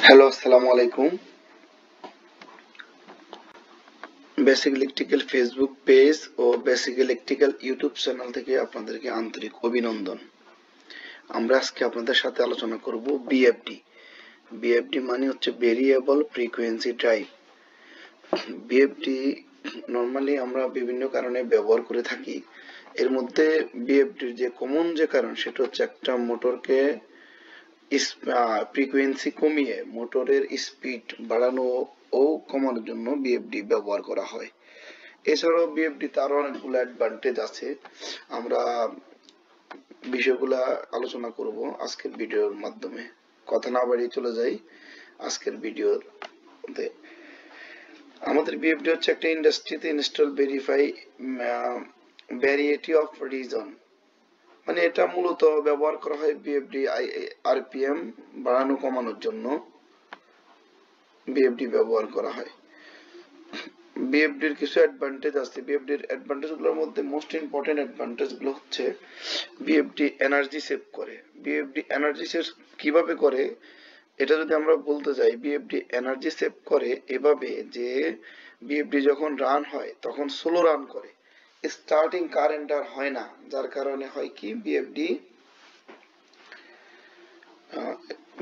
Hello, আসসালামু আলাইকুম। Basic electrical Facebook page ও basic electrical YouTube channel থেকে আপনাদেরকে আন্তরিক অভিনন্দন। আমরা আজকে আপনাদের সাথে আলোচনা করব বিএফডি। বিএফডি মানে হচ্ছে variable frequency drive. BFD normally আমরা বিভিন্ন কারণে ব্যবহার করে থাকি। এর মধ্যে বিএফডির যে কমন যে কারণ সেটা হচ্ছে একটা মোটরকে ফ্রিকোয়েন্সি কমিয়ে মোটরের স্পিড বাড়ানো ও কমানোর জন্য বিএফডি ব্যবহার করা হয়। এছাড়াও বিএফডিতে আরো অনেকগুলো অ্যাডভান্টেজ আছে। আমরা বিষয়গুলা আলোচনা করব আজকের ভিডিওর মাধ্যমে। কথা না বাড়িয়ে চলে যাই আজকের ভিডিওতে। আমাদের বিএফডি হচ্ছে একটা ইন্ডাস্ট্রিতে install verify variety of reason, মানে এটা মূলত ব্যবহার করা হয় বিএফডি আরপিএম বাড়ানো কমানোর জন্য বিএফডি ব্যবহার করা হয়। বিএফডির কিছু অ্যাডভান্টেজ আছে। বিএফডির অ্যাডভান্টেজ গুলোর মধ্যে মোস্ট ইম্পর্টেন্ট অ্যাডভান্টেজ গুলো হচ্ছে বিএফডি এনার্জি সেভ করে। বিএফডি এনার্জি সেভ কিভাবে করে এটা যদি আমরা বলতে যাই, বিএফডি এনার্জি সেভ করে এভাবে যে বিএফডি যখন রান হয় তখন স্লো রান করে, স্টার্টিং কারেন্ট আর হয় না, যার কারণে হয় কি বিএফডি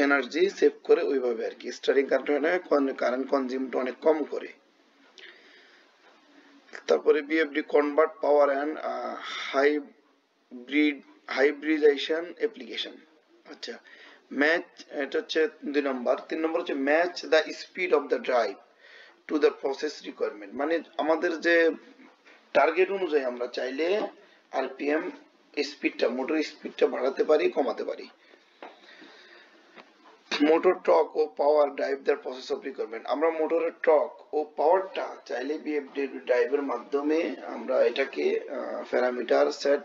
এনার্জি সেভ করে ওইভাবে আর কি। স্টার্টিং কারেন্ট হয় না, কারেন্ট কনজিউমটা অনেক কম করে। তারপরে VFD convert power and hybridization application. আচ্ছা, ম্যাচ, এটা হচ্ছে 2 নম্বর। 3 নম্বর হচ্ছে match the speed of the drive to the process requirement, মানে আমাদের যে টার্গেট অনুযায়ী আমরা চাইলে আরপিএম স্পিডটা, মোটর স্পিডটা বাড়াতে পারি, কমাতে পারি। মোটর টর্ক ও power drive the process of requirement, আমরা মোটরের টর্ক ও পাওয়ারটা চাইলে বিএফডি ড্রাইভের মাধ্যমে আমরা এটাকে প্যারামিটার সেট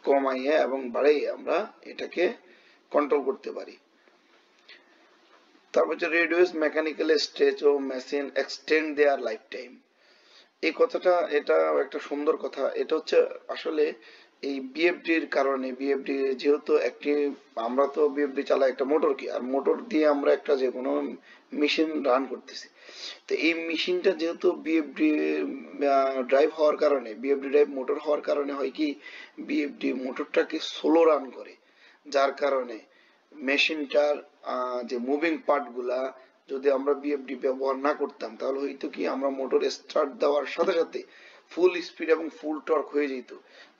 কমাইয়ে এবং বাড়াইয়ে আমরা এটাকে কন্ট্রোল করতে পারি। তারপর হচ্ছে রিডিউস মেকানিক্যাল স্ট্রেচ ও machine extend their life time. এই কথাটা, এটা একটা সুন্দর কথা। এটা হচ্ছে আসলে এই বিএফডির কারণে, বিএফডি যেহেতু একটি, আমরা তো বিএফডি চালাই একটা মোটরকে, আর মোটর দিয়ে আমরা একটা যে কোনো মেশিন রান করতেছি। তো এই মেশিনটা যেহেতু বিএফডি ড্রাইভ হওয়ার কারণে, বিএফডি ড্রাইভ মোটর হওয়ার কারণে হয় কি বিএফডি মোটরটাকে স্লো রান করে, যার কারণে মেশিনটার যে মুভিং পার্ট গুলা যদি আমরা বিএফডি ব্যবহার না করতাম তাহলে হয়তো কি আমরা মোটর স্টার্ট দেওয়ার সাথে সাথে ফুল স্পিড এবং ফুল টর্ক হয়ে যেত।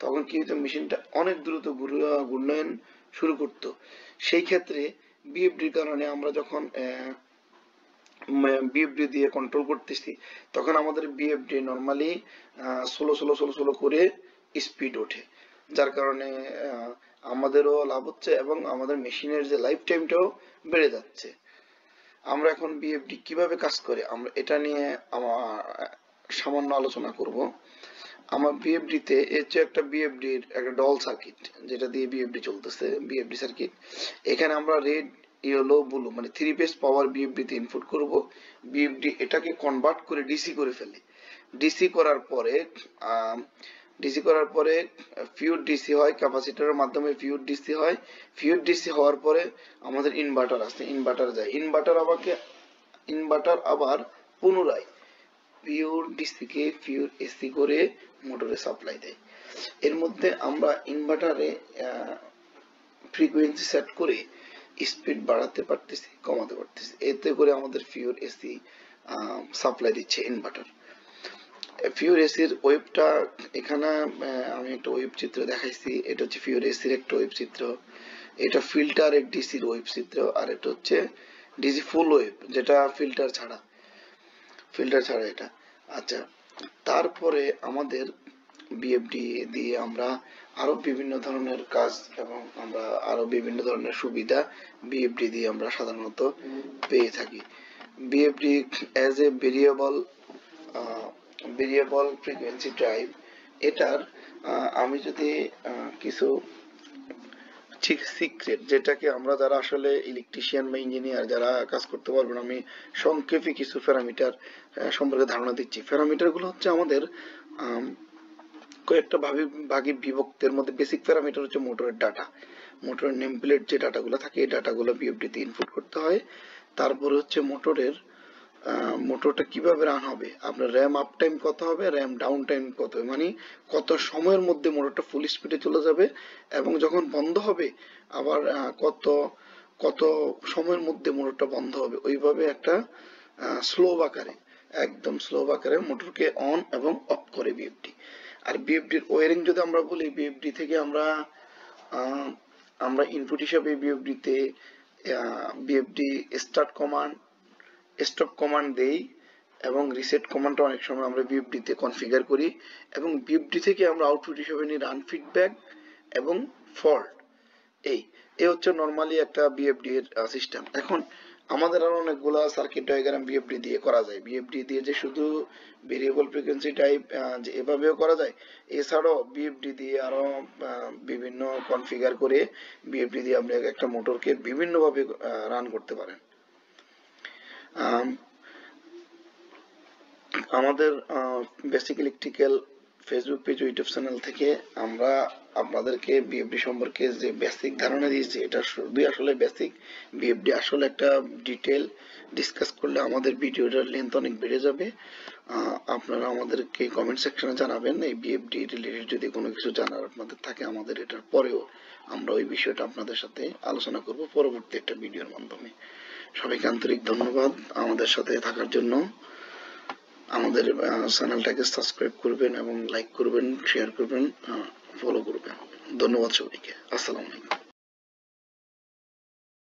তখন কি হতো, মেশিনটা অনেক দ্রুত ঘূর্ণায়ন শুরু করতো। সেই ক্ষেত্রে বিএফডির কারণে আমরা যখন বিএফডি দিয়ে কন্ট্রোল করতেছি তখন আমাদের BFD normally slow slow slow slow করে স্পিড ওঠে, যার কারণে আমাদেরও লাভ হচ্ছে এবং আমাদের মেশিনের যে লাইফ টাইমটাও বেড়ে যাচ্ছে। আমরা এখন বিএফডি কিভাবে কাজ করে আমরা এটা নিয়ে আমার সামান্য আলোচনা করব। আমার বিএফডিতে এর যে একটা বিএফডির একটা ডল সার্কিট, যেটা দিয়ে বিএফডি চলতেছে, বিএফডি সার্কিট। এখানে আমরা রেড, ইয়েলো, ব্লু মানে 3 ফেজ পাওয়ার বিএফডিতে ইনপুট করব। বিএফডি এটাকে কনভার্ট করে ডিসি করে ফেলে। ডিসি করার পরে ফিউড ডিসি হয়, ক্যাপাসিটরের মাধ্যমে ফিউড ডিসি হয়। ফিউড ডিসি হওয়ার পরে আমাদের ইনভার্টার আছে, ইনভার্টার যায়, ইনভার্টার আবার পুনরায় পিওর ডিসি কে পিওর এসি করে মোটরে সাপ্লাই দেয়। এর মধ্যে আমরা ইনভার্টারে ফ্রিকোয়েন্সি সেট করে স্পিড বাড়াতে পারতেছি, কমাতে পারতেছি, এতে করে আমাদের পিওর এসি সাপ্লাই দিচ্ছে ইনভার্টার। পিওর এসির ওয়েবটা এখানে আমি একটা ওয়েব চিত্র দেখাইছি। এটা হচ্ছে পিওর এসির একটা ওয়েব চিত্র। এটা ফিল্টার এক ডিসির ওয়েব চিত্র, আর এটা হচ্ছে ডিসি ফুল ওয়েব, যেটা ফিল্টার ছাড়া এটা। আচ্ছা, তারপরে আমাদের বিএফডি দিয়ে আমরা আরো বিভিন্ন ধরনের কাজ এবং আমরা আরো বিভিন্ন ধরনের সুবিধা বিএফডি দিয়ে আমরা সাধারণত পেয়ে থাকি। BFD as a variable frequency drive, এটার আমি যদি কিছু ঠিক সিক্রেট, যেটাকে আমরা যারা আসলে ইলেকট্রিশিয়ান বা ইঞ্জিনিয়ার যারা কাজ করতে পারবেন, আমি সংক্ষেপে কিছু প্যারামিটার সম্পর্কে ধারণা দিচ্ছি। প্যারামিটার গুলো হচ্ছে আমাদের কয়েকটা ভাগে বিভক্তের মধ্যে বেসিক প্যারামিটার হচ্ছে মোটরের ডাটা। মোটরের নেম প্লেট যে ডাটাগুলো থাকে এই ডাটাগুলো বিএফডি তে ইনপুট করতে হয়। তারপরে হচ্ছে মোটরটা কিভাবে রান হবে, আপনার র্যাম আপ টাইম কত হবে, র্যাম ডাউন টাইম কত হবে, মানে কত সময়ের মধ্যে মোটরটা ফুল স্পিডে চলে যাবে, এবং যখন বন্ধ হবে আবার কত কত সময়ের মধ্যে মোটরটা বন্ধ হবে, ওইভাবে একটা স্লোভ আকারে, একদম স্লোভ আকারে মোটরকে অন এবং অফ করে বিএফডি। আর বিএফডির ওয়ারিং যদি আমরা বলি, বিএফডি থেকে আহ, আমরা ইনপুট হিসাবে বিএফডিতে VFD start command, stop command দেই, এবং রিসেট কমান্ডটা অনেক সময় আমরা বিএফডি তে কনফিগার করি, এবং বিএফডি থেকে আমরা আউটপুট হিসেবে নিই রান ফিডব্যাক এবং ফল্ট। এই এই হচ্ছে নর্মালি একটা বিএফডি এর সিস্টেম। এখন আমাদের আরো অনেকগুলা সার্কিট ডায়াগ্রাম বিএফডি দিয়ে করা যায়। বিএফডি দিয়ে যে শুধু ভেরিয়েবল ফ্রিকোয়েন্সি টাইপ যে এভাবেও করা যায়, এছাড়াও বিএফডি দিয়ে আরো বিভিন্ন কনফিগার করে বিএফডি দিয়ে আপনি একটা মোটরকে বিভিন্ন ভাবে রান করতে পারেন। আমাদের basic electrical Facebook page, YouTube channel থেকে আমরা আপনাদেরকে বিএফডি সম্পর্কে যে বেসিক ধারণা দিয়েছি, এটা শুধুই আসলে বেসিক। বিএফডি আসলে একটা ডিটেল ডিসকাস করলে আমাদের ভিডিওটার লেন্থ অনেক বেড়ে যাবে। আপনারা আমাদেরকে কমেন্ট সেকশনে জানাবেন এই বিএফডি রিলেটেড যদি কোনো কিছু জানার আপনাদের থাকে। আমাদের এটার পরেও আমরা ওই বিষয়টা আপনাদের সাথে আলোচনা করব পরবর্তী একটা ভিডিওর মাধ্যমে। সবাইকে আন্তরিক ধন্যবাদ আমাদের সাথে থাকার জন্য। আমাদের চ্যানেলটাকে সাবস্ক্রাইব করবেন এবং লাইক করবেন, শেয়ার করবেন, ফলো করবেন। ধন্যবাদ সবাইকে। আসসালামু আলাইকুম।